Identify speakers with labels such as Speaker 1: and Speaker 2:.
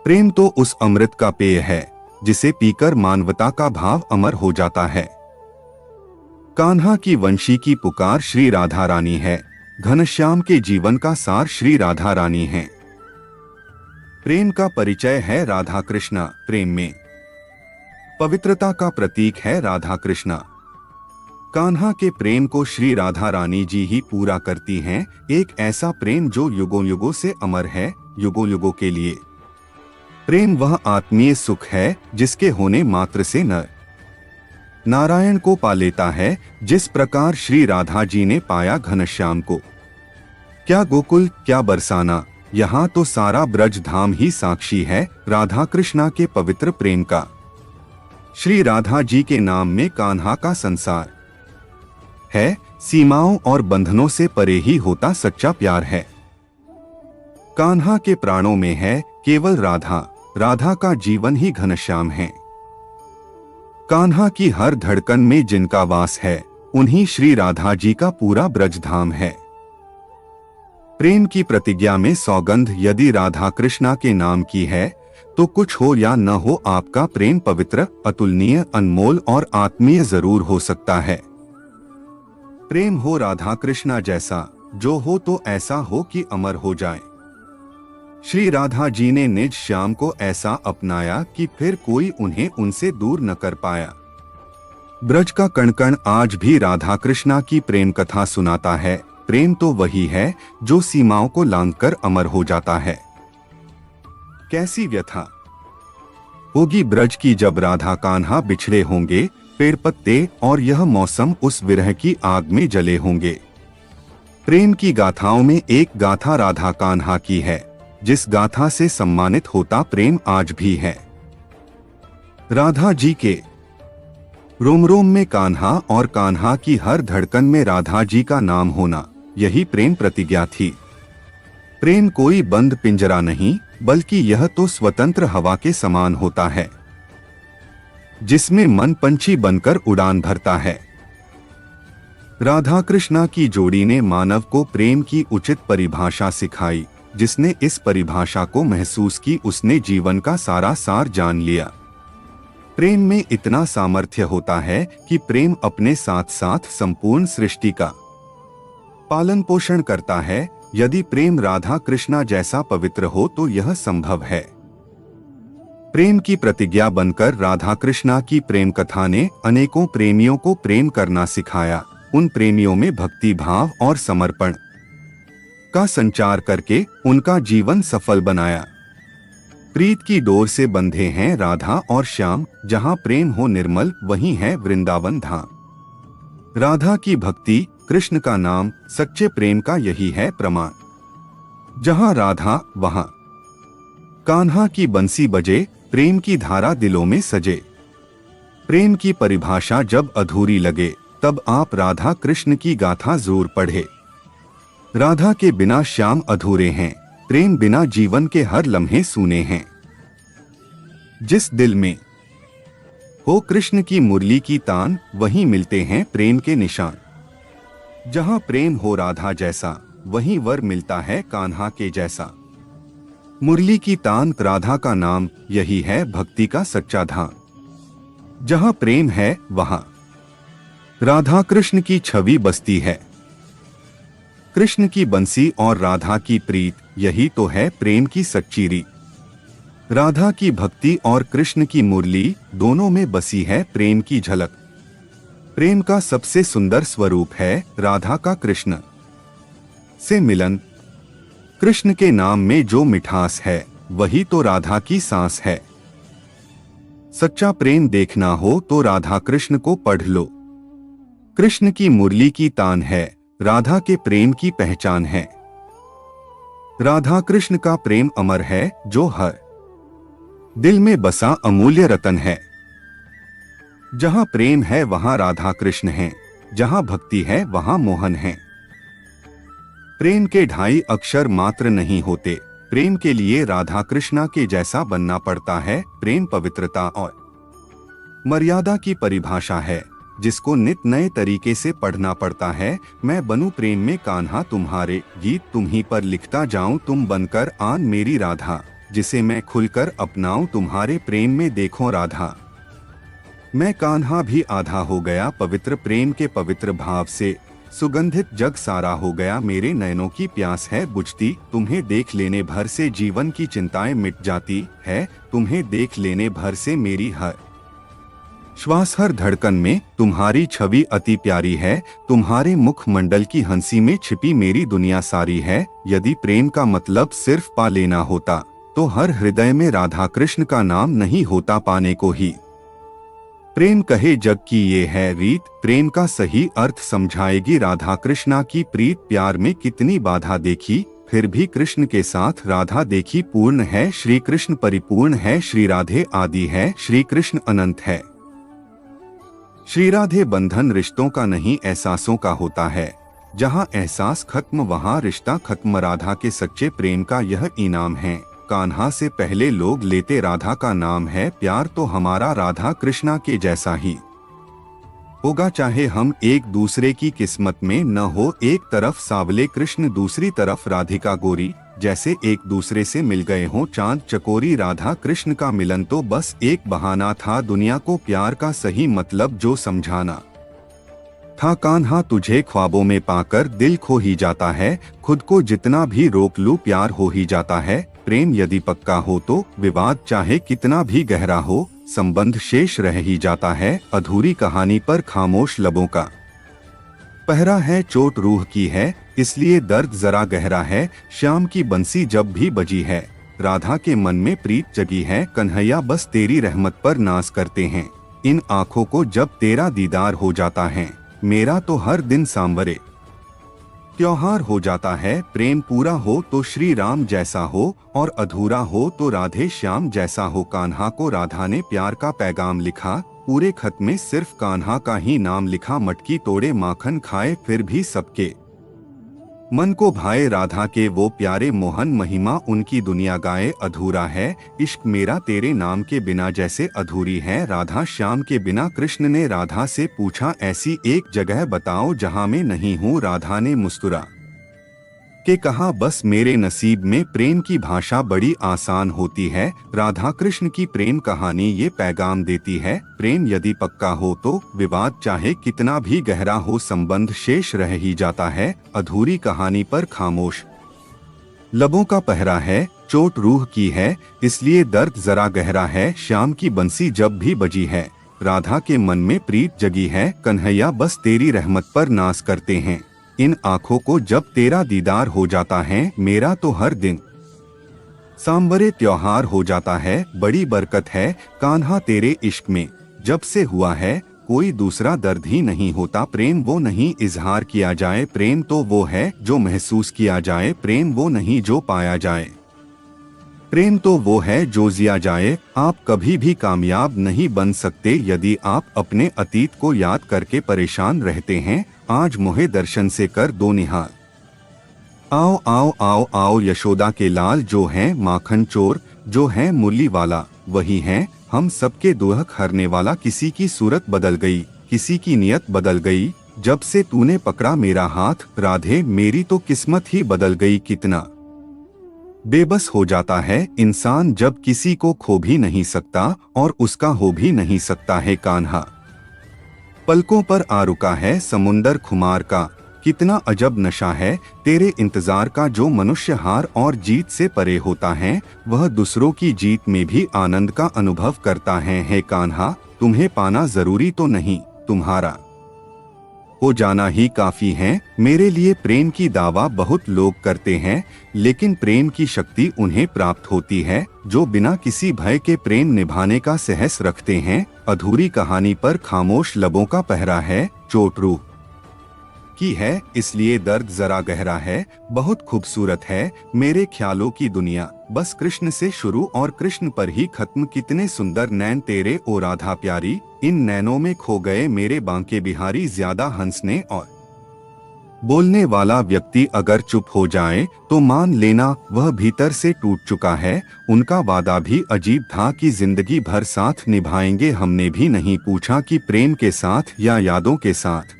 Speaker 1: प्रेम तो उस अमृत का पेय है जिसे पीकर मानवता का भाव अमर हो जाता है। कान्हा की वंशी की पुकार श्री राधा रानी है, घनश्याम के जीवन का सार श्री राधा रानी है। प्रेम का परिचय है राधा कृष्णा, प्रेम में पवित्रता का प्रतीक है राधा कृष्णा। कान्हा के प्रेम को श्री राधा रानी जी ही पूरा करती हैं, एक ऐसा प्रेम जो युगों युगों से अमर है, युगों युगों के लिए। प्रेम वह आत्मीय सुख है जिसके होने मात्र से नर नारायण को पा लेता है, जिस प्रकार श्री राधा जी ने पाया घनश्याम को। क्या गोकुल, क्या बरसाना, यहाँ तो सारा ब्रज धाम ही साक्षी है राधा कृष्णा के पवित्र प्रेम का। श्री राधा जी के नाम में कान्हा का संसार है, सीमाओं और बंधनों से परे ही होता सच्चा प्यार है। कान्हा के प्राणों में है केवल राधा, राधा का जीवन ही घनश्याम है। कान्हा की हर धड़कन में जिनका वास है, उन्हीं श्री राधा जी का पूरा ब्रजधाम है। प्रेम की प्रतिज्ञा में सौगंध यदि राधा कृष्णा के नाम की है, तो कुछ हो या न हो आपका प्रेम पवित्र, अतुलनीय, अनमोल और आत्मीय जरूर हो सकता है। प्रेम हो राधा कृष्णा जैसा, जो हो तो ऐसा हो कि अमर हो जाए। श्री राधा जी ने निज श्याम को ऐसा अपनाया कि फिर कोई उन्हें उनसे दूर न कर पाया। ब्रज का कण कण आज भी राधा कृष्णा की प्रेम कथा सुनाता है। प्रेम तो वही है जो सीमाओं को लांघकर अमर हो जाता है। कैसी व्यथा होगी ब्रज की जब राधा कान्हा बिछड़े होंगे, पेड़ पत्ते और यह मौसम उस विरह की आग में जले होंगे। प्रेम की गाथाओं में एक गाथा राधा कान्हा की है, जिस गाथा से सम्मानित होता प्रेम आज भी है। राधा जी के रोम रोम में कान्हा और कान्हा की हर धड़कन में राधा जी का नाम होना, यही प्रेम प्रतिज्ञा थी। प्रेम कोई बंद पिंजरा नहीं, बल्कि यह तो स्वतंत्र हवा के समान होता है, जिसमें मन पंछी बनकर उड़ान भरता है। राधा कृष्णा की जोड़ी ने मानव को प्रेम की उचित परिभाषा सिखाई। जिसने इस परिभाषा को महसूस की, उसने जीवन का सारा सार जान लिया। प्रेम में इतना सामर्थ्य होता है कि प्रेम अपने साथ साथ संपूर्ण सृष्टि का पालन पोषण करता है। यदि प्रेम राधा कृष्णा जैसा पवित्र हो तो यह संभव है। प्रेम की प्रतिज्ञा बनकर राधा कृष्णा की प्रेम कथा ने अनेकों प्रेमियों को प्रेम करना सिखाया। उन प्रेमियों में भक्ति भाव और समर्पण का संचार करके उनका जीवन सफल बनाया। प्रीत की डोर से बंधे हैं राधा और श्याम, जहां प्रेम हो निर्मल वहीं है वृंदावन धाम। राधा की भक्ति, कृष्ण का नाम, सच्चे प्रेम का यही है प्रमाण। जहां राधा वहां कान्हा की बंसी बजे, प्रेम की धारा दिलों में सजे। प्रेम की परिभाषा जब अधूरी लगे, तब आप राधा कृष्ण की गाथा जरूर पढ़े। राधा के बिना श्याम अधूरे हैं, प्रेम बिना जीवन के हर लम्हे सूने हैं। जिस दिल में हो कृष्ण की मुरली की तान, वहीं मिलते हैं प्रेम के निशान। जहां प्रेम हो राधा जैसा, वहीं वर मिलता है कान्हा के जैसा। मुरली की तान राधा का नाम, यही है भक्ति का सच्चा धाम। जहां प्रेम है वहां राधा कृष्ण की छवि बसती है। कृष्ण की बंसी और राधा की प्रीत, यही तो है प्रेम की सच्ची रीत। राधा की भक्ति और कृष्ण की मुरली, दोनों में बसी है प्रेम की झलक। प्रेम का सबसे सुंदर स्वरूप है राधा का कृष्ण से मिलन। कृष्ण के नाम में जो मिठास है, वही तो राधा की सांस है। सच्चा प्रेम देखना हो तो राधा कृष्ण को पढ़ लो। कृष्ण की मुरली की तान है, राधा के प्रेम की पहचान है। राधा कृष्ण का प्रेम अमर है, जो हर दिल में बसा अमूल्य रतन है। जहां प्रेम है वहां राधा कृष्ण है, जहां भक्ति है वहां मोहन है। प्रेम के ढाई अक्षर मात्र नहीं होते, प्रेम के लिए राधा कृष्णा के जैसा बनना पड़ता है। प्रेम पवित्रता और मर्यादा की परिभाषा है, जिसको नित नए तरीके से पढ़ना पड़ता है। मैं बनूं प्रेम में कान्हा तुम्हारे, गीत तुम ही पर लिखता जाऊं, तुम बनकर आन मेरी राधा। जिसे मैं खुलकर अपनाऊं तुम्हारे प्रेम में। देखो राधा, मैं कान्हा भी आधा हो गया पवित्र प्रेम के पवित्र भाव से। सुगंधित जग सारा हो गया, मेरे नयनों की प्यास है बुझती। तुम्हें देख लेने भर से जीवन की चिंताएं मिट जाती है। तुम्हें देख लेने भर से मेरी हर श्वास हर धड़कन में तुम्हारी छवि अति प्यारी है। तुम्हारे मुखमंडल की हंसी में छिपी मेरी दुनिया सारी है। यदि प्रेम का मतलब सिर्फ पा लेना होता तो हर हृदय में राधा कृष्ण का नाम नहीं होता पाने को ही। प्रेम कहे जग की ये है रीत, प्रेम का सही अर्थ समझाएगी राधा। कृष्णा की प्रीत प्यार में कितनी बाधा देखी, फिर भी कृष्ण के साथ राधा देखी। पूर्ण है श्री कृष्ण परिपूर्ण है, श्री राधे आदि है, श्री कृष्ण अनंत है। श्री राधे बंधन रिश्तों का नहीं एहसासों का होता है। जहाँ एहसास खत्म वहाँ रिश्ता खत्म। राधा के सच्चे प्रेम का यह इनाम है। कान्हा से पहले लोग लेते राधा का नाम है। प्यार तो हमारा राधा कृष्णा के जैसा ही होगा, चाहे हम एक दूसरे की किस्मत में न हो। एक तरफ सावले कृष्ण, दूसरी तरफ राधिका गोरी, जैसे एक दूसरे से मिल गए हों चांद चकोरी। राधा कृष्ण का मिलन तो बस एक बहाना था, दुनिया को प्यार का सही मतलब जो समझाना था। कान्हा तुझे ख्वाबों में पाकर दिल खो ही जाता है। खुद को जितना भी रोक लूं प्यार हो ही जाता है। प्रेम यदि पक्का हो तो विवाद चाहे कितना भी गहरा हो, संबंध शेष रह ही जाता है। अधूरी कहानी पर खामोश लबों का पहरा है, चोट रूह की है इसलिए दर्द जरा गहरा है। श्याम की बंसी जब भी बजी है, राधा के मन में प्रीत जगी है। कन्हैया बस तेरी रहमत पर नाज करते हैं। इन आँखों को जब तेरा दीदार हो जाता है, मेरा तो हर दिन सांवरे त्योहार हो जाता है। प्रेम पूरा हो तो श्री राम जैसा हो, और अधूरा हो तो राधे श्याम जैसा हो। कान्हा को राधा ने प्यार का पैगाम लिखा, पूरे खत में सिर्फ कान्हा का ही नाम लिखा। मटकी तोड़े माखन खाए फिर भी सबके मन को भाए। राधा के वो प्यारे मोहन, महिमा उनकी दुनिया गाए। अधूरा है इश्क मेरा तेरे नाम के बिना, जैसे अधूरी है राधा श्याम के बिना। कृष्ण ने राधा से पूछा, ऐसी एक जगह बताओ जहां मैं नहीं हूँ। राधा ने मुस्कुरा के कहा, बस मेरे नसीब में। प्रेम की भाषा बड़ी आसान होती है। राधा कृष्ण की प्रेम कहानी ये पैगाम देती है। प्रेम यदि पक्का हो तो विवाद चाहे कितना भी गहरा हो, संबंध शेष रह ही जाता है। अधूरी कहानी पर खामोश लबों का पहरा है, चोट रूह की है इसलिए दर्द जरा गहरा है। श्याम की बंसी जब भी बजी है, राधा के मन में प्रीत जगी है। कन्हैया बस तेरी रहमत पर नाज करते हैं। इन आँखों को जब तेरा दीदार हो जाता है, मेरा तो हर दिन सांवरे त्योहार हो जाता है। बड़ी बरकत है कान्हा तेरे इश्क में, जब से हुआ है कोई दूसरा दर्द ही नहीं होता। प्रेम वो नहीं इजहार किया जाए, प्रेम तो वो है जो महसूस किया जाए। प्रेम वो नहीं जो पाया जाए, प्रेम तो वो है जो जिया जाए। आप कभी भी कामयाब नहीं बन सकते यदि आप अपने अतीत को याद करके परेशान रहते हैं। आज मोहे दर्शन से कर दो निहाल। आओ आओ आओ आओ यशोदा के लाल, जो हैं माखन चोर, जो हैं मुरली वाला, वही हैं हम सबके दुख हरने वाला। किसी की सूरत बदल गई, किसी की नियत बदल गई, जब से तूने पकड़ा मेरा हाथ। राधे मेरी तो किस्मत ही बदल गई। कितना बेबस हो जाता है इंसान जब किसी को खो भी नहीं सकता और उसका हो भी नहीं सकता है। कान्हा पलकों पर आ रुका है समुंदर खुमार का, कितना अजब नशा है तेरे इंतजार का। जो मनुष्य हार और जीत से परे होता है, वह दूसरों की जीत में भी आनंद का अनुभव करता है। हे कान्हा, तुम्हें पाना जरूरी तो नहीं, तुम्हारा हो जाना ही काफी है। मेरे लिए प्रेम की दावा बहुत लोग करते हैं, लेकिन प्रेम की शक्ति उन्हें प्राप्त होती है जो बिना किसी भय के प्रेम निभाने का साहस रखते हैं। अधूरी कहानी पर खामोश लबों का पहरा है, चोट रूह की है इसलिए दर्द जरा गहरा है। बहुत खूबसूरत है मेरे ख्यालों की दुनिया, बस कृष्ण से शुरू और कृष्ण पर ही खत्म। कितने सुंदर नैन तेरे ओ राधा प्यारी, इन नैनों में खो गए मेरे बांके बिहारी। ज्यादा हंसने और बोलने वाला व्यक्ति अगर चुप हो जाए तो मान लेना वह भीतर से टूट चुका है। उनका वादा भी अजीब था कि जिंदगी भर साथ निभाएंगे। हमने भी नहीं पूछा कि प्रेम के साथ या यादों के साथ।